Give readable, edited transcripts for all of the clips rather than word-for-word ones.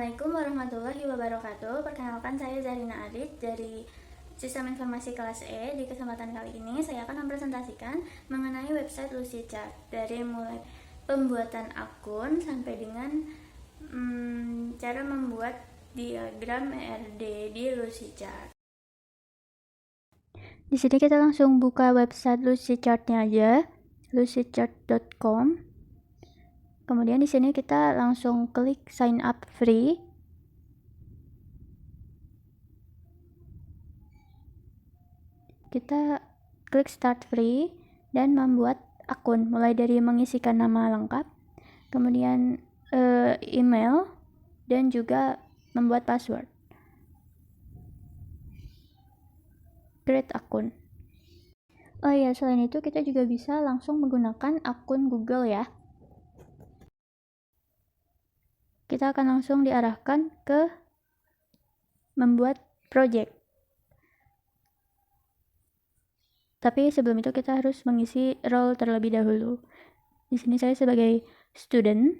Assalamualaikum warahmatullahi wabarakatuh. Perkenalkan, saya Zarina Arif dari Sistem Informasi Kelas E. Di kesempatan kali ini saya akan mempresentasikan mengenai website Lucidchart, dari mulai pembuatan akun sampai dengan cara membuat diagram ERD di Lucidchart. Di sini kita langsung buka website Lucidchart-nya aja, lucidchart.com. Kemudian di sini kita langsung klik sign up free. Kita klik start free dan membuat akun, mulai dari mengisikan nama lengkap, kemudian email, dan juga membuat password. Create akun. Oh iya, selain itu kita juga bisa langsung menggunakan akun Google ya. Kita akan langsung diarahkan ke membuat project. Tapi sebelum itu kita harus mengisi role terlebih dahulu. Di sini saya sebagai student.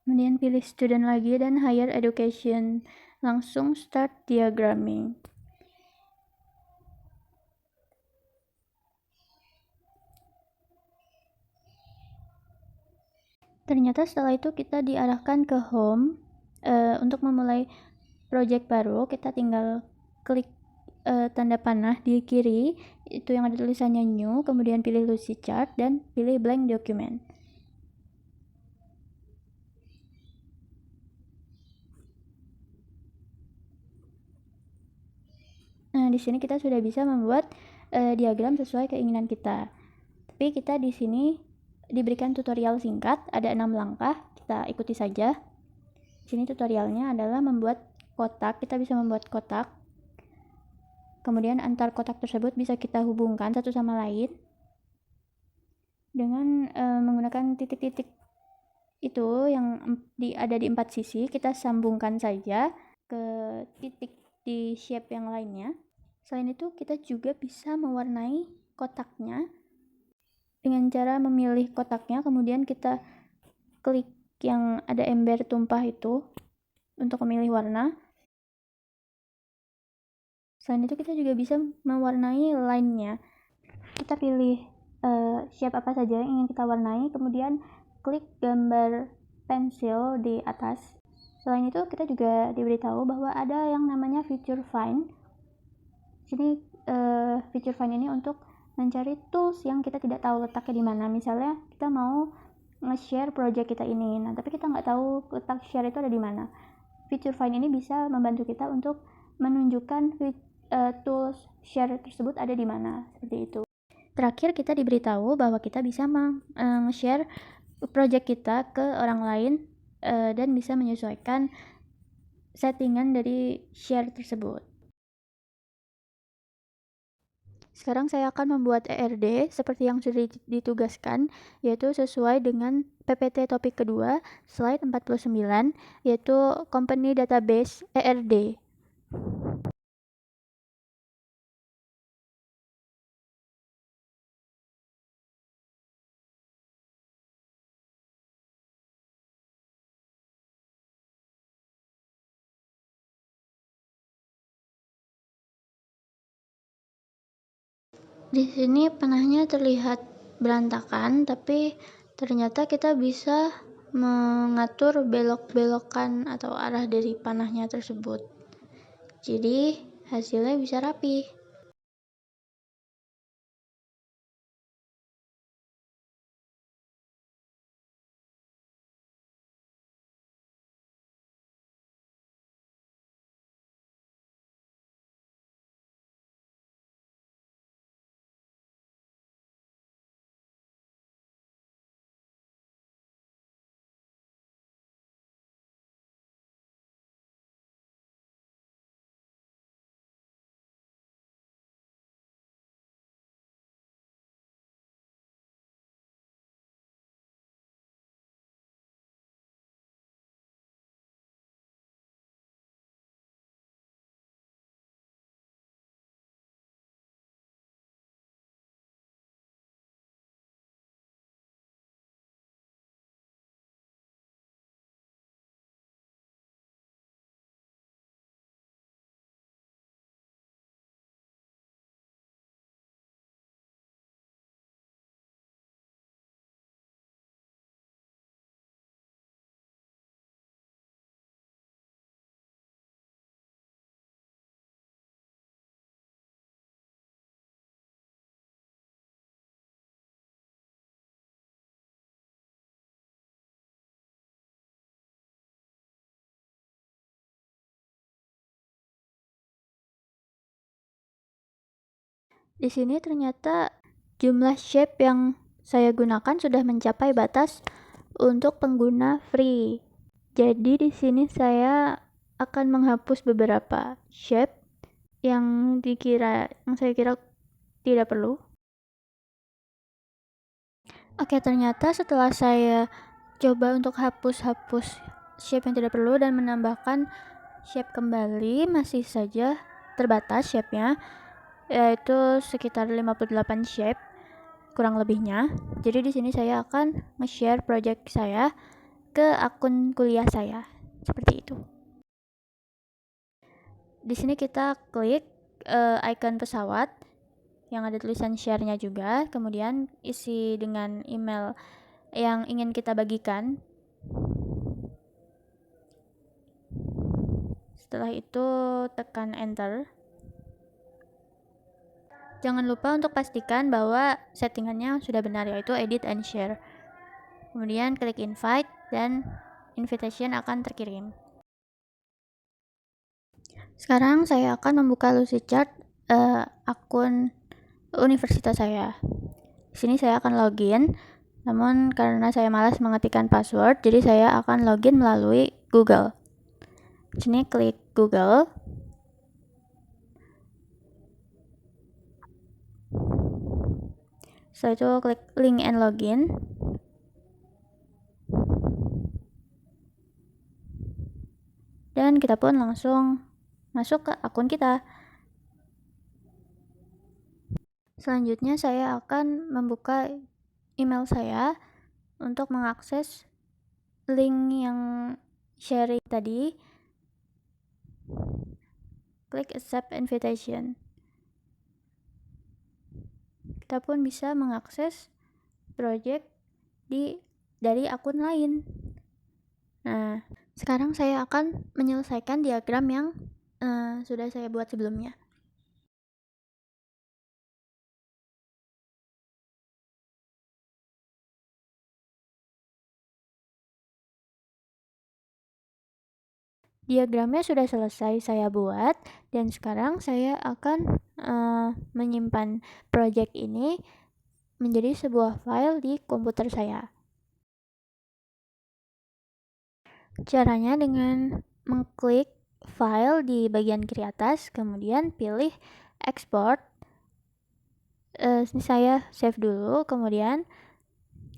Kemudian pilih student lagi dan higher education. Langsung start diagramming. Ternyata setelah itu kita diarahkan ke home. Untuk memulai project baru, kita tinggal klik tanda panah di kiri, itu yang ada tulisannya new, kemudian pilih Lucidchart dan pilih blank document. Nah, di sini kita sudah bisa membuat diagram sesuai keinginan kita. Tapi kita di sini diberikan tutorial singkat, ada 6 langkah, kita ikuti saja. Di sini tutorialnya adalah membuat kotak. Kita bisa membuat kotak. Kemudian antar kotak tersebut bisa kita hubungkan satu sama lain dengan menggunakan titik-titik itu yang ada di 4 sisi. Kita sambungkan saja ke titik di shape yang lainnya. Selain itu, kita juga bisa mewarnai kotaknya dengan cara memilih kotaknya, kemudian kita klik yang ada ember tumpah itu untuk memilih warna. Selain itu, kita juga bisa mewarnai line-nya. Kita pilih shape apa saja yang ingin kita warnai, kemudian klik gambar pensil di atas. Selain itu, kita juga diberitahu bahwa ada yang namanya feature find. Sini feature find ini untuk mencari tools yang kita tidak tahu letaknya di mana. Misalnya kita mau nge-share project kita ini, nah tapi kita nggak tahu letak share itu ada di mana. Feature find ini bisa membantu kita untuk menunjukkan tools share tersebut ada di mana, seperti itu. Terakhir, kita diberitahu bahwa kita bisa nge-share project kita ke orang lain dan bisa menyesuaikan settingan dari share tersebut. Sekarang saya akan membuat ERD seperti yang sudah ditugaskan, yaitu sesuai dengan PPT topik kedua, slide 49, yaitu Company Database ERD. Di sini panahnya terlihat berantakan, tapi ternyata kita bisa mengatur belok-belokan atau arah dari panahnya tersebut. Jadi hasilnya bisa rapi. Di sini ternyata jumlah shape yang saya gunakan sudah mencapai batas untuk pengguna free. Jadi di sini saya akan menghapus beberapa shape yang saya kira tidak perlu. Oke, ternyata setelah saya coba untuk hapus shape yang tidak perlu dan menambahkan shape kembali, masih saja terbatas shape-nya, yaitu sekitar 58 shape kurang lebihnya. Jadi di sini saya akan nge-share project saya ke akun kuliah saya. Seperti itu. Di sini kita klik icon pesawat yang ada tulisan share-nya juga, kemudian isi dengan email yang ingin kita bagikan. Setelah itu tekan enter. Jangan lupa untuk pastikan bahwa settingannya sudah benar, yaitu edit and share. Kemudian klik invite dan invitation akan terkirim. Sekarang saya akan membuka Lucidchart akun universitas saya. Di sini saya akan login, namun karena saya malas mengetikkan password, jadi saya akan login melalui Google. Di sini klik Google. Setelah itu klik link and login. Dan kita pun langsung masuk ke akun kita. Selanjutnya saya akan membuka email saya untuk mengakses link yang sharing tadi. Klik accept invitation. Kita pun bisa mengakses project dari akun lain. Nah, sekarang saya akan menyelesaikan diagram yang sudah saya buat sebelumnya. Diagramnya sudah selesai saya buat, dan sekarang saya akan menyimpan project ini menjadi sebuah file di komputer saya. Caranya dengan mengklik file di bagian kiri atas, kemudian pilih export. Saya save dulu, kemudian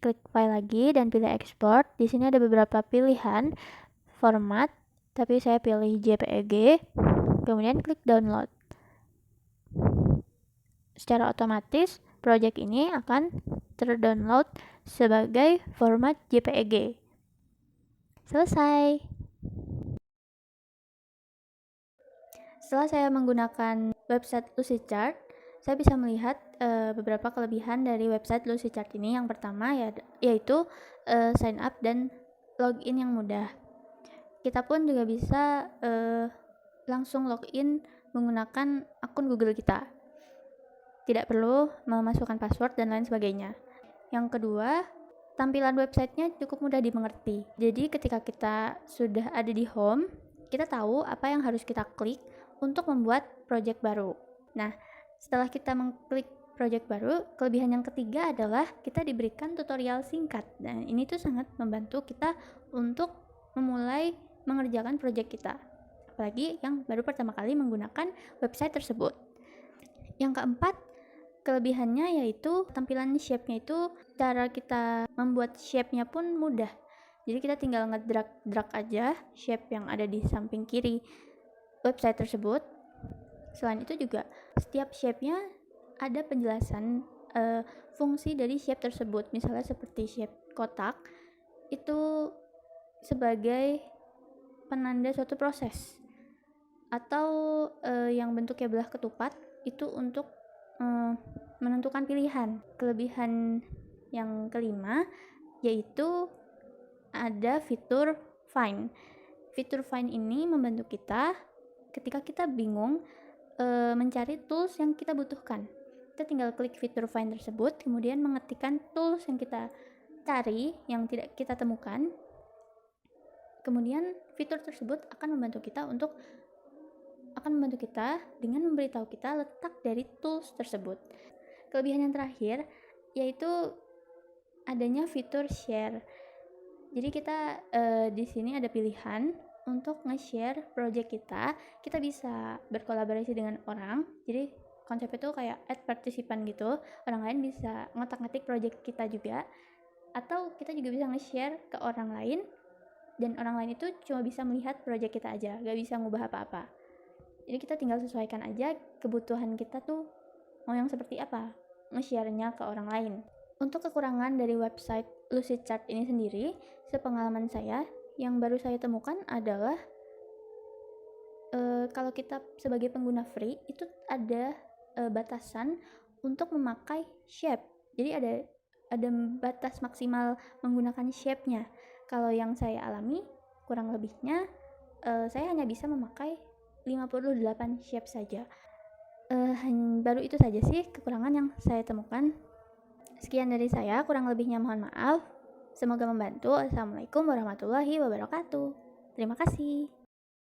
klik file lagi dan pilih export. Di sini ada beberapa pilihan format, tapi saya pilih JPEG, kemudian klik download. Secara otomatis project ini akan terdownload sebagai format JPEG. Selesai. Setelah saya menggunakan website Lucidchart, saya bisa melihat beberapa kelebihan dari website Lucidchart ini. Yang pertama yaitu sign up dan login yang mudah. Kita pun juga bisa langsung login menggunakan akun Google kita. Tidak perlu memasukkan password dan lain sebagainya. Yang kedua, tampilan websitenya cukup mudah dimengerti. Jadi ketika kita sudah ada di home, kita tahu apa yang harus kita klik untuk membuat project baru. Nah, setelah kita mengklik project baru, kelebihan yang ketiga adalah kita diberikan tutorial singkat. Dan ini tuh sangat membantu kita untuk memulai mengerjakan project kita, apalagi yang baru pertama kali menggunakan website tersebut. Yang keempat, kelebihannya yaitu tampilan shape-nya itu, cara kita membuat shape-nya pun mudah. Jadi kita tinggal ngedrag aja shape yang ada di samping kiri website tersebut. Selain itu juga setiap shape-nya ada penjelasan fungsi dari shape tersebut. Misalnya seperti shape kotak, itu sebagai penanda suatu proses, atau yang bentuknya belah ketupat itu untuk menentukan pilihan. Kelebihan yang kelima yaitu ada fitur find. Fitur find ini membantu kita ketika kita bingung mencari tools yang kita butuhkan. Kita tinggal klik fitur find tersebut, kemudian mengetikkan tools yang kita cari yang tidak kita temukan. Kemudian fitur tersebut akan membantu kita untuk akan membantu kita dengan memberitahu kita letak dari tools tersebut. Kelebihan yang terakhir yaitu adanya fitur share. Jadi kita di sini ada pilihan untuk nge-share project kita. Kita bisa berkolaborasi dengan orang. Jadi konsepnya tuh kayak add participant gitu. Orang lain bisa ngotak-ngatik project kita juga. Atau kita juga bisa nge-share ke orang lain. Dan orang lain itu cuma bisa melihat project kita aja, gak bisa ngubah apa-apa. Jadi kita tinggal sesuaikan aja kebutuhan kita tuh mau yang seperti apa, nge-share-nya ke orang lain. Untuk kekurangan dari website Lucidchart ini sendiri, sepengalaman saya, yang baru saya temukan adalah kalau kita sebagai pengguna free, itu ada batasan untuk memakai shape. Jadi ada batas maksimal menggunakan shape-nya. Kalau yang saya alami, kurang lebihnya saya hanya bisa memakai 58 shape saja. Baru itu saja sih kekurangan yang saya temukan. Sekian dari saya, kurang lebihnya mohon maaf. Semoga membantu. Assalamualaikum warahmatullahi wabarakatuh. Terima kasih.